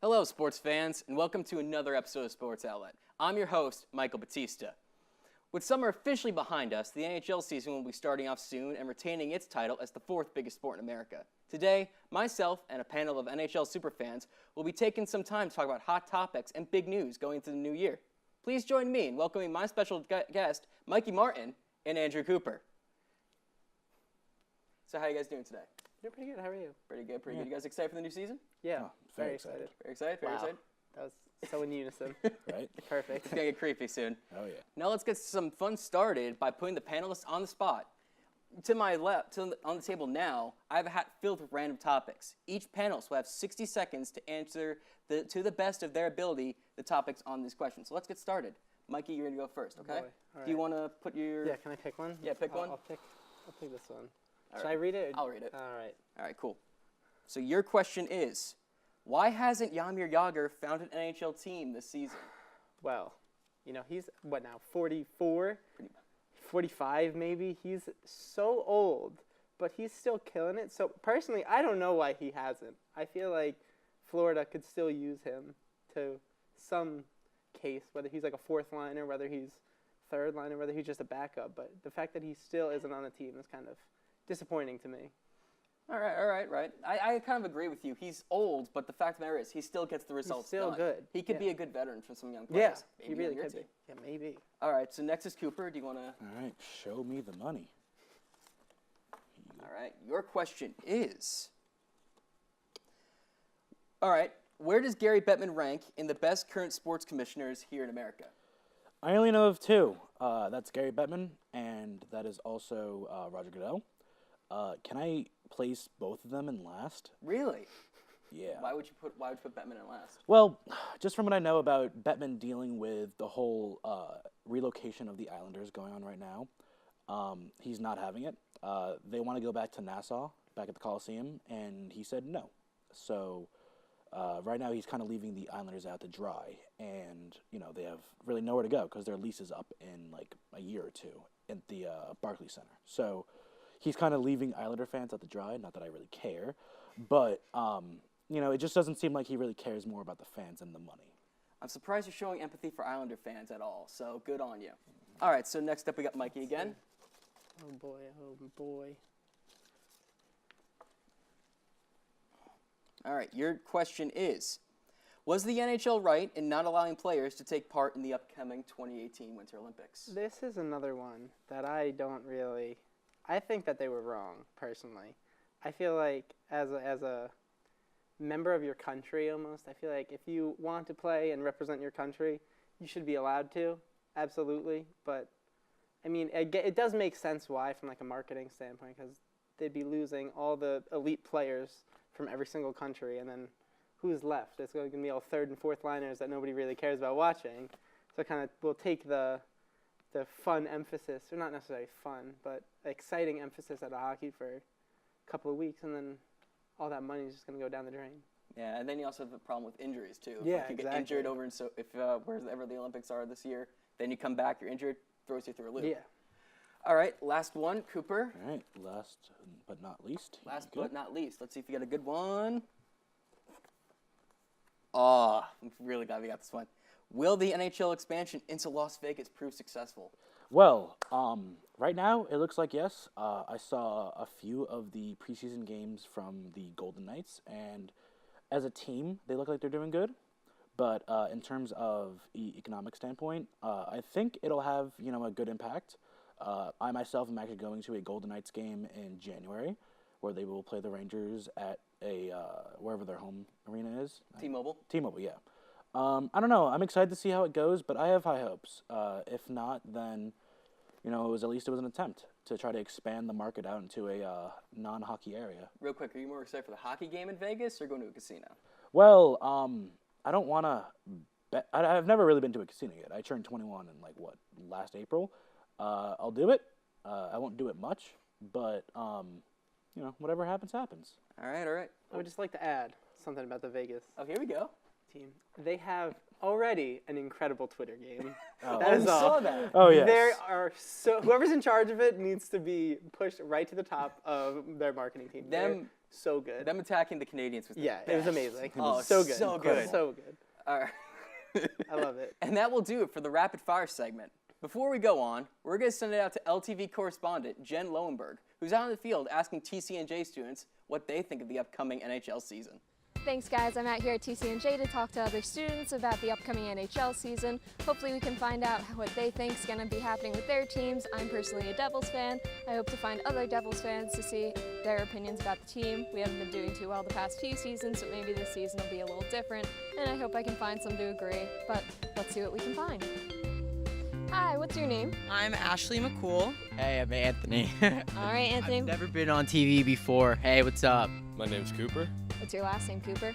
Hello, sports fans, and welcome to another episode of Sports Outlet. I'm your host, Michael Battista. With summer officially behind us, the NHL season will be starting off soon and retaining its title as the fourth biggest sport in America. Today, myself and a panel of NHL superfans will be taking some time to talk about hot topics and big news going into the new year. Please join me in welcoming my special guest, Mikey Martin and Andrew Cooper. So how are you guys doing today? You're pretty good. How are you? Pretty good. You guys excited for the new season? Yeah, Very excited. Very excited? Very excited? That was so in unison. Right? Perfect. It's going to get creepy soon. Oh, yeah. Now let's get some fun started by putting the panelists on the spot. To my left, on the table now, I have a hat filled with random topics. Each panelist will have 60 seconds to answer, to the best of their ability, the topics on these questions. So let's get started. Mikey, you're going to go first, okay? Boy. Do you want to put your... Yeah, can I pick one? Yeah, pick one. I'll pick this one. All Should right. I read it? I'll read it. All right. All right, cool. So your question is, why hasn't Jaromir Jagr found an NHL team this season? Well, he's, what now, 44? 45 maybe? He's so old, but he's still killing it. So personally, I don't know why he hasn't. I feel like Florida could still use him to some case, whether he's like a fourth liner, whether he's third liner, whether he's just a backup. But the fact that he still isn't on the team is kind of disappointing to me. All right. I kind of agree with you. He's old, but the fact of the matter is he still gets the results still done. good. He could Yeah. be a good veteran for some young players. Yeah, Maybe he really on your could team. be. Yeah, maybe. All right, so next is Cooper. Do you want to... All right, show me the money. All right, your question is... All right, where does Gary Bettman rank in the best current sports commissioners here in America? I only know of two. That's Gary Bettman, and that is also Roger Goodell. Can I place both of them in last? Really? Yeah. Why would you put Bettman in last? Well, just from what I know about Bettman dealing with the whole relocation of the Islanders going on right now, he's not having it. They want to go back to Nassau, back at the Coliseum, and he said no. So right now he's kind of leaving the Islanders out to dry, and they have really nowhere to go because their lease is up in like a year or two at the Barclays Center. So he's kind of leaving Islander fans out to dry. Not that I really care, but it just doesn't seem like he really cares more about the fans than the money. I'm surprised you're showing empathy for Islander fans at all, so good on you. All right, so next up we got Mikey again. Oh boy. All right, your question is, was the NHL right in not allowing players to take part in the upcoming 2018 Winter Olympics? This is another one that I think that they were wrong, personally. I feel like as a member of your country almost, I feel like if you want to play and represent your country, you should be allowed to, absolutely. But, I mean, it does make sense why from like a marketing standpoint, because they'd be losing all the elite players from every single country, and then who's left? It's going to be all third and fourth liners that nobody really cares about watching. So it kind of will take the fun emphasis, or not necessarily fun, but exciting emphasis out of hockey for a couple of weeks, and then all that money is just going to go down the drain. Yeah, and then you also have the problem with injuries, too. Yeah, like you exactly. get injured over, wherever the Olympics are this year, then you come back, you're injured, throws you through a loop. Yeah. All right, last one, Cooper. All right, last but not least. Last but not least. Let's see if you got a good one. Oh, we got this one. Will the NHL expansion into Las Vegas prove successful? Well, right now it looks like yes. I saw a few of the preseason games from the Golden Knights, and as a team, they look like they're doing good. But in terms of economic standpoint, I think it'll have a good impact. I myself am actually going to a Golden Knights game in January, where they will play the Rangers at wherever their home arena is. T-Mobile? T-Mobile, yeah. I don't know. I'm excited to see how it goes, but I have high hopes. If not, then it was an attempt to try to expand the market out into a non-hockey area. Real quick, are you more excited for the hockey game in Vegas or going to a casino? Well, I don't want to bet. I've never really been to a casino yet. I turned 21 in last April. I'll do it. I won't do it much, but whatever happens, happens. All right. I would just like to add something about the Vegas Oh, here we go. team. They have already an incredible Twitter game. Oh. That is all. saw that. Oh, yes. There are whoever's in charge of it needs to be pushed right to the top of their marketing team. They're so good. Them attacking the Canadians was the Yeah, it was best. amazing. Oh, so good. so good. So good. All right. I love it. And that will do it for the rapid fire segment. Before we go on, we're going to send it out to LTV correspondent Jen Lowenberg, who's out in the field asking TCNJ students what they think of the upcoming NHL season. Thanks guys, I'm out here at TCNJ to talk to other students about the upcoming NHL season. Hopefully we can find out what they think is going to be happening with their teams. I'm personally a Devils fan. I hope to find other Devils fans to see their opinions about the team. We haven't been doing too well the past few seasons, so maybe this season will be a little different, and I hope I can find some to agree, but let's see what we can find. Hi, what's your name? I'm Ashley McCool. Hey, I'm Anthony. All right, Anthony. I've never been on TV before. Hey, what's up? My name's Cooper. What's your last name, Cooper?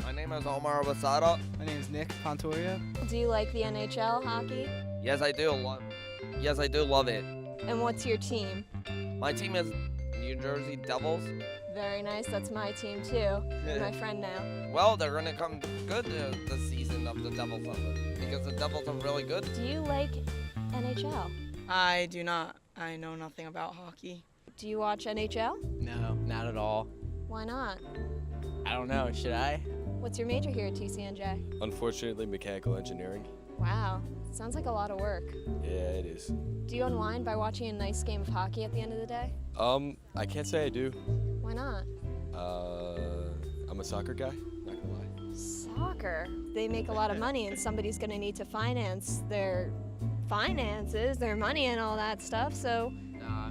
My name is Omar Basada. My name is Nick Pontoria. Do you like the NHL hockey? Yes, I do love it. And what's your team? My team is New Jersey Devils. Very nice, that's my team too. You're my friend now. Well, they're going to come good this season of the Devils because the Devils are really good. Do you like NHL? I do not. I know nothing about hockey. Do you watch NHL? No, not at all. Why not? I don't know. Should I? What's your major here at TCNJ? Unfortunately, mechanical engineering. Wow, sounds like a lot of work. Yeah, it is. Do you unwind by watching a nice game of hockey at the end of the day? I can't say I do. Why not? I'm a soccer guy, not gonna lie. Soccer. They make a lot of money and somebody's gonna need to finance their finances, their money and all that stuff, so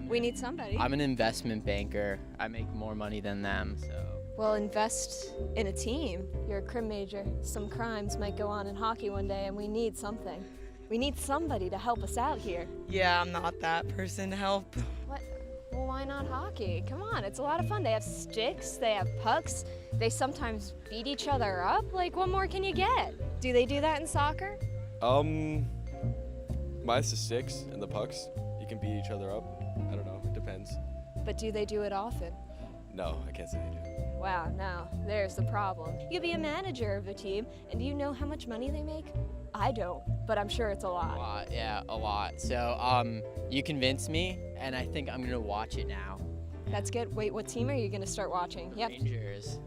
we need somebody. I'm an investment banker. I make more money than them, so. Well, invest in a team. You're a crim major. Some crimes might go on in hockey one day and we need something. We need somebody to help us out here. Yeah, I'm not that person to help. What? Well, why not hockey? Come on, it's a lot of fun. They have sticks, they have pucks, they sometimes beat each other up. Like, what more can you get? Do they do that in soccer? Minus the sticks and the pucks. You can beat each other up. I don't know, it depends. But do they do it often? No, I can't say they do. Wow, now, there's the problem. You'd be a manager of a team, and do you know how much money they make? I don't, but I'm sure it's a lot. A lot, yeah, a lot. So, you convinced me, and I think I'm gonna watch it now. That's good. Wait, what team are you gonna start watching? The Yep. Rangers.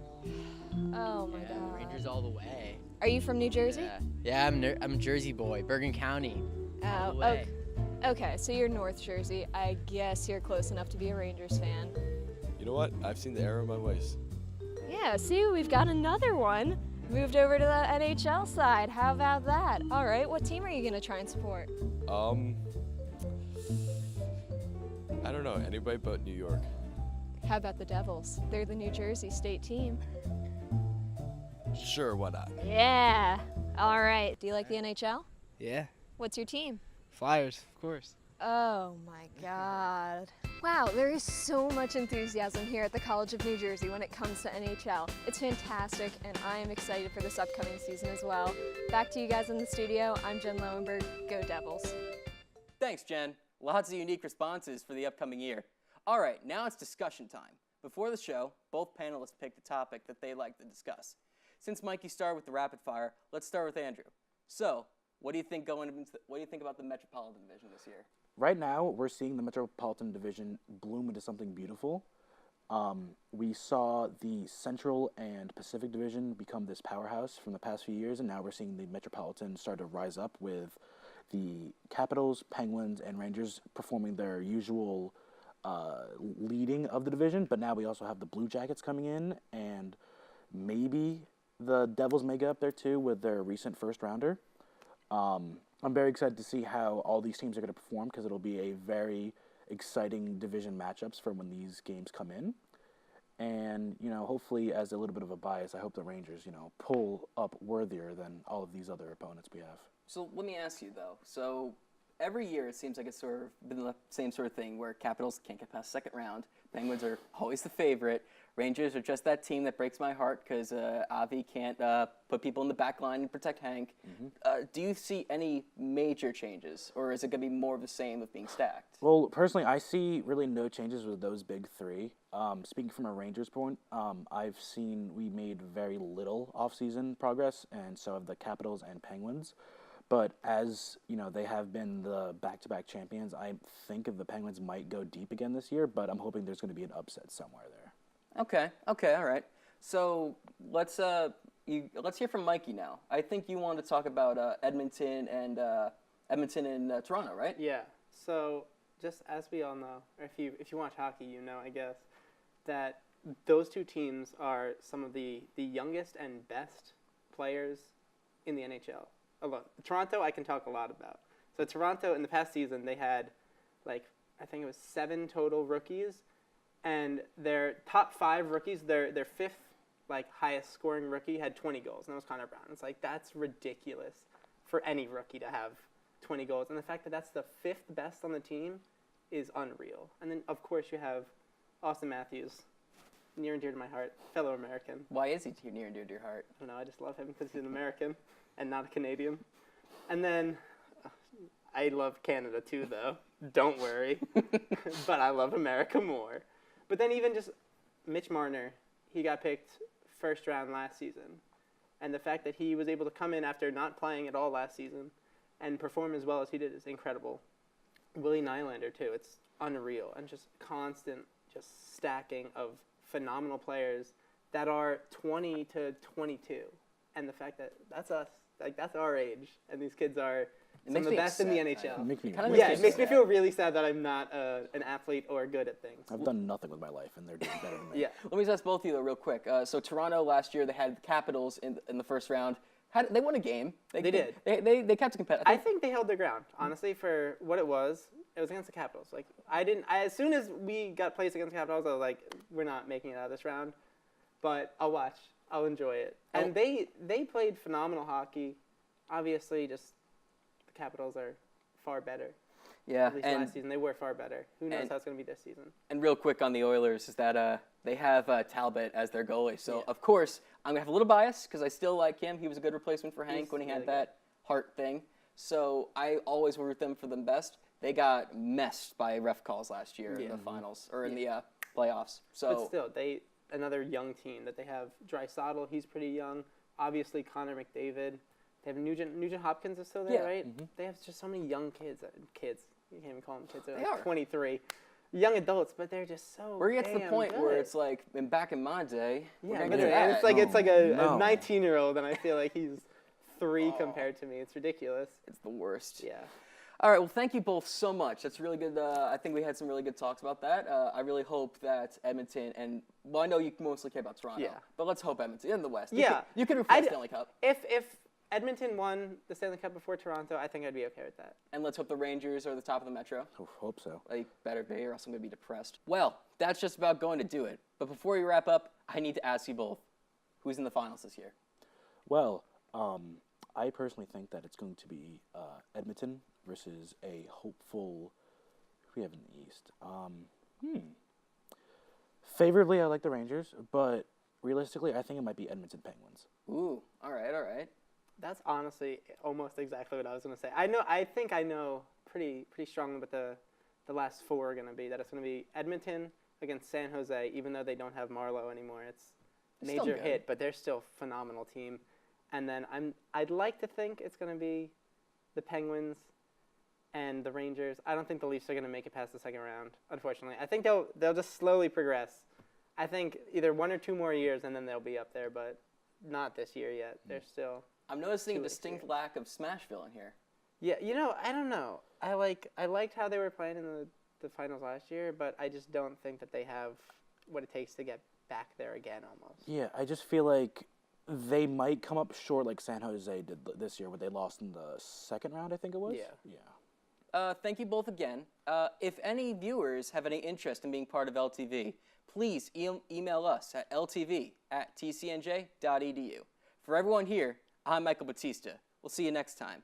Oh my Yeah, God. Rangers all the way. Are you from New Jersey? Yeah, I'm a Jersey boy, Bergen County. All the Oh, way. okay, so you're North Jersey. I guess you're close enough to be a Rangers fan. You know what? I've seen the error in my ways. Yeah, see, we've got another one. Moved over to the NHL side. How about that? All right, what team are you gonna try and support? I don't know, anybody but New York. How about the Devils? They're the New Jersey state team. Sure, why not? Yeah. All right. Do you like the NHL? Yeah. What's your team? Flyers, of course. Oh my God. Wow, there is so much enthusiasm here at the College of New Jersey when it comes to NHL. It's fantastic, and I am excited for this upcoming season as well. Back to you guys in the studio. I'm Jen Lowenberg. Go Devils. Thanks, Jen. Lots of unique responses for the upcoming year. All right, now it's discussion time. Before the show, both panelists picked a topic that they'd like to discuss. Since Mikey started with the rapid fire, let's start with Andrew. So, what do you think about the Metropolitan Division this year? Right now, we're seeing the Metropolitan Division bloom into something beautiful. We saw the Central and Pacific Division become this powerhouse from the past few years, and now we're seeing the Metropolitan start to rise up with the Capitals, Penguins, and Rangers performing their usual leading of the division, but now we also have the Blue Jackets coming in, and maybe the Devils may get up there too with their recent first rounder. I'm very excited to see how all these teams are going to perform because it'll be a very exciting division matchups for when these games come in. And, hopefully as a little bit of a bias, I hope the Rangers, pull up worthier than all of these other opponents we have. So let me ask you, though. So every year it seems like it's sort of been the same sort of thing where Capitals can't get past second round. Penguins are always the favorite. Rangers are just that team that breaks my heart because Avi can't put people in the back line and protect Hank. Do you see any major changes, or is it going to be more of the same of being stacked? Well, personally, I see really no changes with those big three. Speaking from a Rangers point, I've seen we made very little offseason progress, and so have the Capitals and Penguins. But as, you know, they have been the back-to-back champions, I think the Penguins might go deep again this year, but I'm hoping there's going to be an upset somewhere there. Okay, all right. So let's hear from Mikey now. I think you want to talk about Edmonton and Toronto, right? Yeah. So just as we all know, or if you watch hockey, you know, I guess, that those two teams are some of the youngest and best players in the NHL. Alone. Toronto, I can talk a lot about. So Toronto, in the past season, they had, I think it was 7 total rookies. And their top 5 rookies, their fifth highest scoring rookie had 20 goals, and that was Connor Brown. It's that's ridiculous for any rookie to have 20 goals, and the fact that that's the 5th best on the team is unreal. And then of course you have Austin Matthews, near and dear to my heart, fellow American. Why is he near and dear to your heart? I don't know, I just love him because he's an American and not a Canadian. And then I love Canada too, though. Don't worry, but I love America more. But then even just Mitch Marner, he got picked first round last season. And the fact that he was able to come in after not playing at all last season and perform as well as he did is incredible. Willie Nylander, too. It's unreal. And just constant just stacking of phenomenal players that are 20 to 22. And the fact that that's us, that's our age. And these kids are some of the best in the NHL. It makes me feel really sad that I'm not an athlete or good at things. I've done nothing with my life, and they're doing better than me. Yeah. Let me just ask both of you, though, real quick. So Toronto last year, they had the Capitals in the first round. They won a game. They did. They kept it competitive. I think they held their ground, honestly, for what it was. It was against the Capitals. As soon as we got placed against the Capitals, I was like, we're not making it out of this round. But I'll watch. I'll enjoy it. And they played phenomenal hockey. Obviously, just the Capitals are far better. Yeah, At least last season, they were far better. Who knows how it's going to be this season? And real quick on the Oilers is that they have Talbot as their goalie. So, of course, I'm going to have a little bias because I still like him. He was a good replacement for Hank when he had that heart thing. So I always root them for the best. They got messed by ref calls last year in the finals or in the playoffs. So, but still, another young team that they have. Draisaitl, he's pretty young. Obviously, Connor McDavid. They have Nugent Hopkins is still there, right? Mm-hmm. They have just so many young kids. You can't even call them kids. They're 23. Young adults, but they're just so where it gets to the point good. where it's like, back in my day, it's like a 19-year-old, and I feel like he's 3 compared to me. It's ridiculous. It's the worst. Yeah. All right, well, thank you both so much. That's really good. I think we had some really good talks about that. I really hope that Edmonton I know you mostly care about Toronto, but let's hope Edmonton in the West. You can refresh Stanley Cup. If Edmonton won the Stanley Cup before Toronto, I think I'd be okay with that. And let's hope the Rangers are the top of the Metro. Hope so. Better be, or else I'm going to be depressed. Well, that's just about going to do it. But before we wrap up, I need to ask you both, who's in the finals this year? Well, I personally think that it's going to be Edmonton versus a hopeful. Who do we have in the East? Favorably, I like the Rangers, but realistically, I think it might be Edmonton Penguins. Ooh, all right. That's honestly almost exactly what I was going to say. I think I know pretty strongly what the last 4 are going to be. That it's going to be Edmonton against San Jose, even though they don't have Marleau anymore. It's a major hit, but they're still a phenomenal team. And then I'd like to think it's going to be the Penguins and the Rangers. I don't think the Leafs are going to make it past the second round, unfortunately. I think they'll just slowly progress. I think either 1 or 2 more years, and then they'll be up there, but not this year yet. They're still. I'm noticing a distinct lack of Smashville in here. Yeah, I don't know. I liked how they were playing in the finals last year, but I just don't think that they have what it takes to get back there again almost. Yeah, I just feel like they might come up short like San Jose did this year, where they lost in the second round, I think it was. Yeah. Thank you both again. If any viewers have any interest in being part of LTV, please email us at ltv@tcnj.edu. For everyone here, I'm Michael Battista. We'll see you next time.